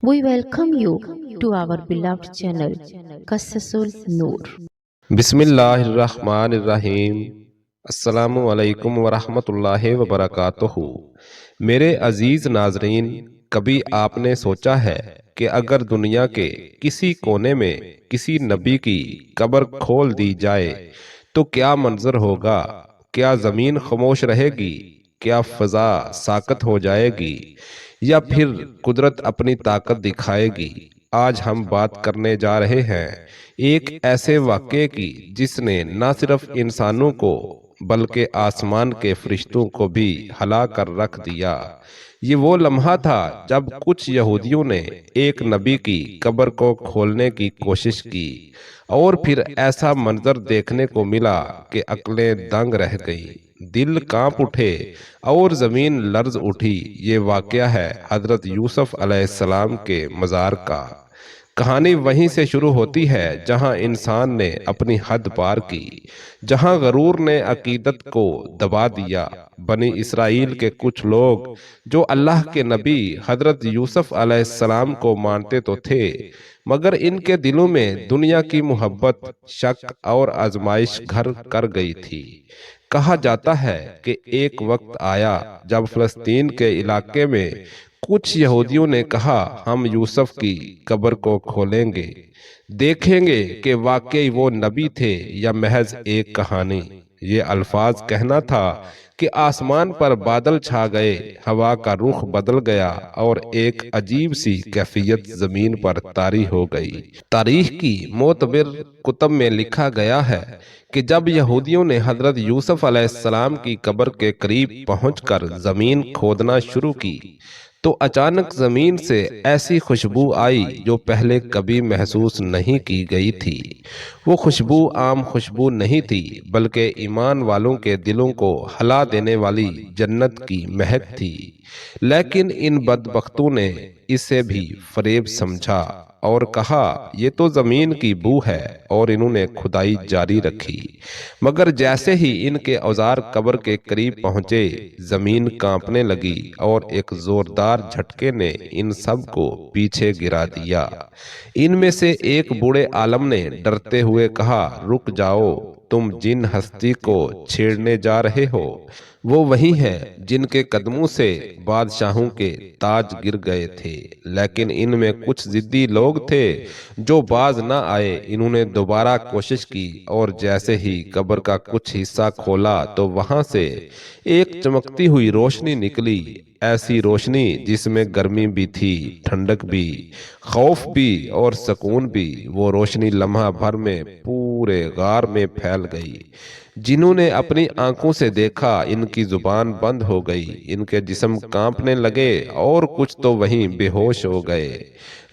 We welcome you to our beloved channel, Qasasul Noor. بسم اللہ الرحمن الرحیم۔ السلام علیکم ورحمۃ اللہ وبرکاتہ۔ میرے عزیز ناظرین، کبھی آپ نے سوچا ہے کہ اگر دنیا کے کسی کونے میں کسی نبی کی قبر کھول دی جائے تو کیا منظر ہوگا؟ کیا زمین خاموش رہے گی؟ کیا فضا ساکت ہو جائے گی؟ یا پھر قدرت اپنی طاقت دکھائے گی؟ آج ہم بات کرنے جا رہے ہیں ایک ایسے واقعے کی جس نے نہ صرف انسانوں کو بلکہ آسمان کے فرشتوں کو بھی ہلا کر رکھ دیا۔ یہ وہ لمحہ تھا جب کچھ یہودیوں نے ایک نبی کی قبر کو کھولنے کی کوشش کی اور پھر ایسا منظر دیکھنے کو ملا کہ عقلیں دنگ رہ گئیں، دل کانپ اٹھے اور زمین لرز اٹھی۔ یہ واقعہ ہے حضرت یوسف علیہ السلام کے مزار کا۔ کہانی وہیں سے شروع ہوتی ہے جہاں انسان نے اپنی حد پار کی، جہاں غرور نے عقیدت کو دبا دیا۔ بنی اسرائیل کے کچھ لوگ جو اللہ کے نبی حضرت یوسف علیہ السلام کو مانتے تو تھے، مگر ان کے دلوں میں دنیا کی محبت، شک اور آزمائش گھر کر گئی تھی۔ کہا جاتا ہے کہ ایک وقت آیا جب فلسطین کے علاقے میں کچھ یہودیوں نے کہا، ہم یوسف کی قبر کو کھولیں گے، دیکھیں گے کہ واقعی وہ نبی تھے یا محض ایک کہانی۔ یہ الفاظ کہنا تھا کہ آسمان پر بادل چھا گئے، ہوا کا رخ بدل گیا اور ایک عجیب سی کیفیت زمین پر طاری ہو گئی۔ تاریخ کی معتبر کتب میں لکھا گیا ہے کہ جب یہودیوں نے حضرت یوسف علیہ السلام کی قبر کے قریب پہنچ کر زمین کھودنا شروع کی تو اچانک زمین سے ایسی خوشبو آئی جو پہلے کبھی محسوس نہیں کی گئی تھی۔ وہ خوشبو عام خوشبو نہیں تھی، بلکہ ایمان والوں کے دلوں کو ہلا دینے والی جنت کی مہک تھی۔ لیکن ان بدبختوں نے اسے بھی فریب سمجھا اور کہا یہ تو زمین کی بو ہے، اور انہوں نے کھدائی جاری رکھی۔ مگر جیسے ہی ان کے اوزار قبر کے قریب پہنچے، زمین کانپنے لگی اور ایک زوردار جھٹکے نے ان سب کو پیچھے گرا دیا۔ ان میں سے ایک بوڑھے عالم نے ڈرتے ہوئے کہا، رک جاؤ، تم جن ہستی کو چھیڑنے جا رہے ہو وہ وہی ہے جن کے قدموں سے بادشاہوں کے تاج گر گئے تھے۔ لیکن ان میں کچھ ضدی لوگ تھے جو باز نہ آئے۔ انہوں نے دوبارہ کوشش کی اور جیسے ہی قبر کا کچھ حصہ کھولا تو وہاں سے ایک چمکتی ہوئی روشنی نکلی، ایسی روشنی جس میں گرمی بھی تھی، ٹھنڈک بھی، خوف بھی اور سکون بھی۔ وہ روشنی لمحہ بھر میں پورے غار میں پھیل گئی۔ جنہوں نے اپنی آنکھوں سے دیکھا ان کی زبان بند ہو گئی، ان کے جسم کانپنے لگے اور کچھ تو وہیں بے ہوش ہو گئے۔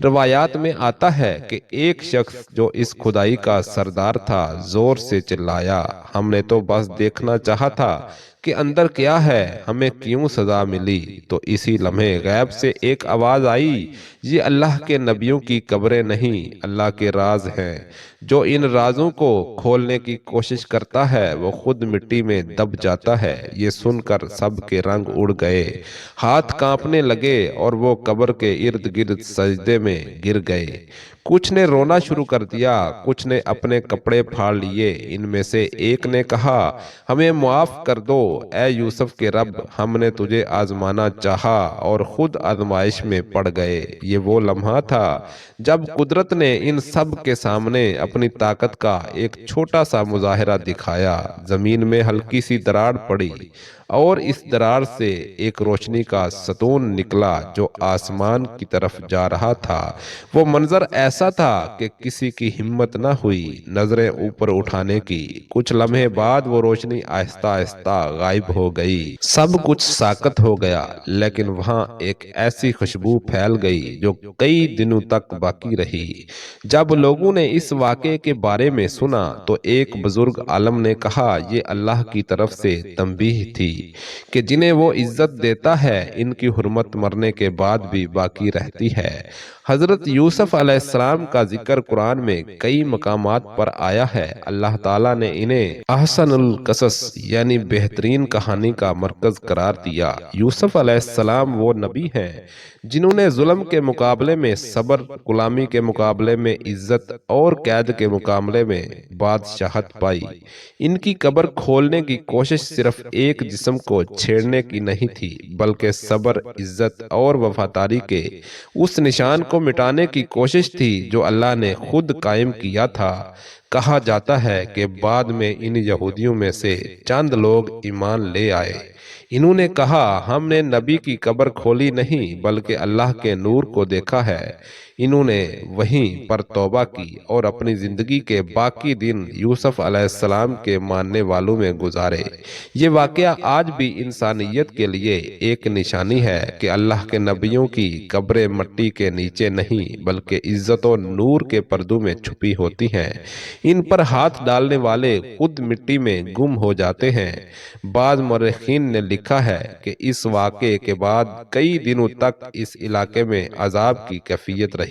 روایات میں آتا ہے کہ ایک شخص جو اس کھدائی کا سردار تھا زور سے چلایا، ہم نے تو بس دیکھنا چاہا تھا کہ اندر کیا ہے، ہمیں کیوں سزا ملی؟ تو اسی لمحے غیب سے ایک آواز آئی، یہ اللہ کے نبیوں کی قبریں نہیں، اللہ کے راز ہیں۔ جو ان رازوں کو کھولنے کی کوشش کرتا ہے وہ خود مٹی میں دب جاتا ہے۔ یہ سن کر سب کے رنگ اڑ گئے، ہاتھ کانپنے لگے اور وہ قبر کے ارد گرد سجدے میں گر گئے۔ کچھ نے رونا شروع کر دیا، کچھ نے اپنے کپڑے پھاڑ لیے۔ ان میں سے ایک نے کہا، ہمیں معاف کر دو اے یوسف کے رب، ہم نے تجھے آزمانا چاہا اور خود آزمائش میں پڑ گئے۔ یہ وہ لمحہ تھا جب قدرت نے ان سب کے سامنے اپنی طاقت کا ایک چھوٹا سا مظاہرہ دکھایا۔ زمین میں ہلکی سی دراڑ پڑی اور اس دراڑ سے ایک روشنی کا ستون نکلا جو آسمان کی طرف جا رہا تھا۔ وہ منظر ایسا تھا کہ کسی کی ہمت نہ ہوئی نظریں اوپر اٹھانے کی۔ کچھ لمحے بعد وہ روشنی آہستہ آہستہ غائب ہو گئی، سب کچھ ساکت ہو گیا، لیکن وہاں ایک ایسی خوشبو پھیل گئی جو کئی دنوں تک باقی رہی۔ جب لوگوں نے اس واقعے کے بارے میں سنا تو ایک بزرگ عالم نے کہا، یہ اللہ کی طرف سے تنبیہ تھی۔ کہ جنہیں وہ عزت دیتا ہے ان کی حرمت مرنے کے بعد بھی باقی رہتی ہے۔ حضرت یوسف علیہ السلام کا ذکر قرآن میں کئی مقامات پر آیا ہے۔ اللہ تعالیٰ نے انہیں احسن القصص یعنی بہترین کہانی کا مرکز قرار دیا۔ یوسف علیہ السلام وہ نبی ہیں جنہوں نے ظلم کے مقابلے میں صبر، غلامی کے مقابلے میں عزت اور قید کے مقابلے میں بادشاہت پائی۔ ان کی قبر کھولنے کی کوشش صرف ایک جسم کو چھیڑنے کی نہیں تھی، بلکہ صبر، عزت اور وفاداری کے اس نشان کو مٹانے کی کوشش تھی جو اللہ نے خود قائم کیا تھا۔ کہا جاتا ہے کہ بعد میں ان یہودیوں میں سے چند لوگ ایمان لے آئے۔ انہوں نے کہا، ہم نے نبی کی قبر کھولی نہیں بلکہ اللہ کے نور کو دیکھا ہے۔ انہوں نے وہیں پر توبہ کی اور اپنی زندگی کے باقی دن یوسف علیہ السلام کے ماننے والوں میں گزارے۔ یہ واقعہ آج بھی انسانیت کے لیے ایک نشانی ہے کہ اللہ کے نبیوں کی قبریں مٹی کے نیچے نہیں بلکہ عزت و نور کے پردوں میں چھپی ہوتی ہیں۔ ان پر ہاتھ ڈالنے والے خود مٹی میں گم ہو جاتے ہیں۔ بعض مورخین نے لکھا ہے کہ اس واقعے کے بعد کئی دنوں تک اس علاقے میں عذاب کی کیفیت رہی۔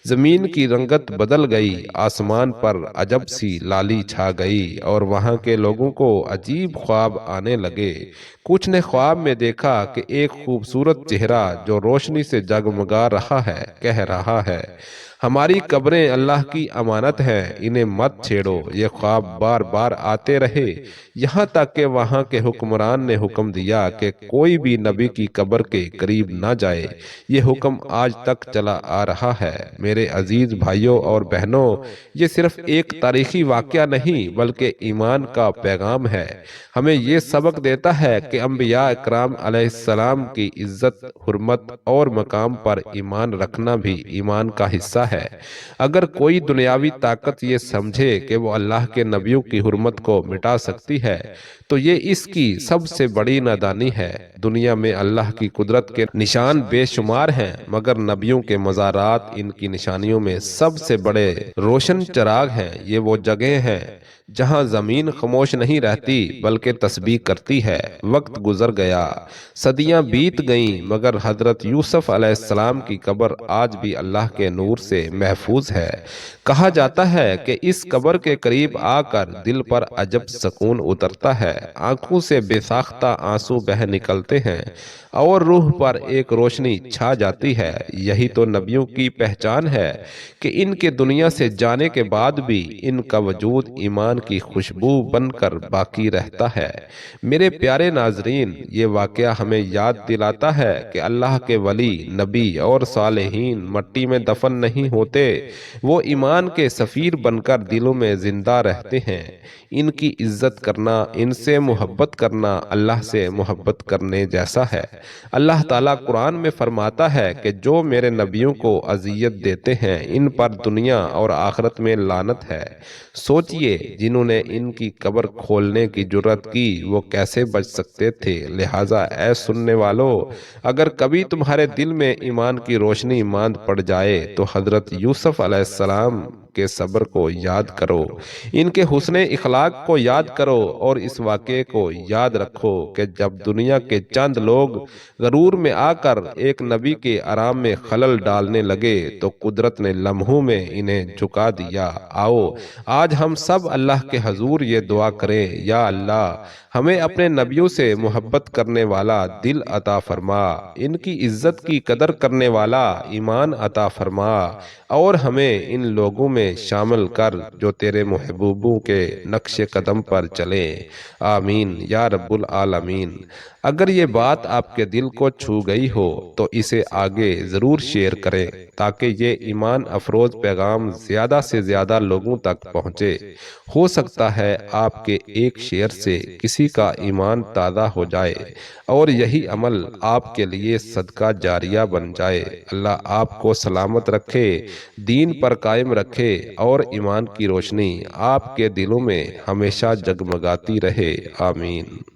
زمین کی رنگت بدل گئی، آسمان پر عجب سی لالی چھا گئی اور وہاں کے لوگوں کو عجیب خواب آنے لگے۔ کچھ نے خواب میں دیکھا کہ ایک خوبصورت چہرہ جو روشنی سے جگمگا رہا ہے کہہ رہا ہے، ہماری قبریں اللہ کی امانت ہیں، انہیں مت چھیڑو۔ یہ خواب بار بار آتے رہے یہاں تک کہ وہاں کے حکمران نے حکم دیا کہ کوئی بھی نبی کی قبر کے قریب نہ جائے۔ یہ حکم آج تک چلا آ رہا ہے۔ میرے عزیز بھائیوں اور بہنوں، یہ صرف ایک تاریخی واقعہ نہیں بلکہ ایمان کا پیغام ہے۔ ہمیں یہ سبق دیتا ہے کہ انبیاء اکرام علیہ السلام کی عزت، حرمت اور مقام پر ایمان رکھنا بھی ایمان کا حصہ ہے۔ اگر کوئی دنیاوی طاقت یہ سمجھے کہ وہ اللہ کے نبیوں کی حرمت کو مٹا سکتی ہے تو یہ اس کی سب سے بڑی نادانی ہے۔ دنیا میں اللہ کی قدرت کے نشان بے شمار ہیں مگر نبیوں کے مزارات ان کی نشانیوں میں سب سے بڑے روشن چراغ ہیں۔ یہ وہ جگہیں ہیں جہاں زمین خاموش نہیں رہتی بلکہ تسبیح کرتی ہے۔ وقت گزر گیا، صدیاں بیت گئیں مگر حضرت یوسف علیہ السلام کی قبر آج بھی اللہ کے نور سے محفوظ ہے۔ کہا جاتا ہے کہ اس قبر کے قریب آ کر دل پر عجب سکون اترتا ہے، آنکھوں سے بے ساختہ آنسو بہہ نکلتے ہیں اور روح پر ایک روشنی چھا جاتی ہے۔ یہی تو نبیوں کی پہچان ہے کہ ان کے دنیا سے جانے کے بعد بھی ان کا وجود ایمان کی خوشبو بن کر باقی رہتا ہے۔ میرے پیارے ناظرین، یہ واقعہ ہمیں یاد دلاتا ہے کہ اللہ کے ولی، نبی اور صالحین مٹی میں دفن نہیں ہوتے، وہ ایمان کے سفیر بن کر دلوں میں زندہ رہتے ہیں۔ ان کی عزت کرنا، ان سے محبت کرنا اللہ سے محبت کرنے جیسا ہے۔ اللہ تعالیٰ قرآن میں فرماتا ہے کہ جو میرے نبیوں کو اذیت دیتے ہیں ان پر دنیا اور آخرت میں لعنت ہے۔ سوچئے جنہوں نے ان کی قبر کھولنے کی جرات کی وہ کیسے بچ سکتے تھے۔ لہٰذا اے سننے والو، اگر کبھی تمہارے دل میں ایمان کی روشنی ماند پڑ جائے تو حضرت یوسف علیہ السلام کے صبر کو یاد کرو، ان کے حسن اخلاق کو یاد کرو اور اس واقعے کو یاد رکھو کہ جب دنیا کے چند لوگ غرور میں آ کر ایک نبی کے آرام میں خلل ڈالنے لگے تو قدرت نے لمحوں میں انہیں جھکا دیا۔ آؤ آج ہم سب اللہ کے حضور یہ دعا کریں، یا اللہ ہمیں اپنے نبیوں سے محبت کرنے والا دل عطا فرما، ان کی عزت کی قدر کرنے والا ایمان عطا فرما اور ہمیں ان لوگوں میں شامل کر جو تیرے محبوبوں کے نقش قدم پر چلیں۔ آمین یا رب العالمین۔ اگر یہ بات آپ کے دل کو چھو گئی ہو تو اسے آگے ضرور شیئر کریں تاکہ یہ ایمان افروز پیغام زیادہ سے زیادہ لوگوں تک پہنچے۔ ہو سکتا ہے آپ کے ایک شیئر سے کسی کا ایمان تازہ ہو جائے اور یہی عمل آپ کے لیے صدقہ جاریہ بن جائے۔ اللہ آپ کو سلامت رکھے، دین پر قائم رکھے اور ایمان کی روشنی آپ کے دلوں میں ہمیشہ جگمگاتی رہے۔ آمین۔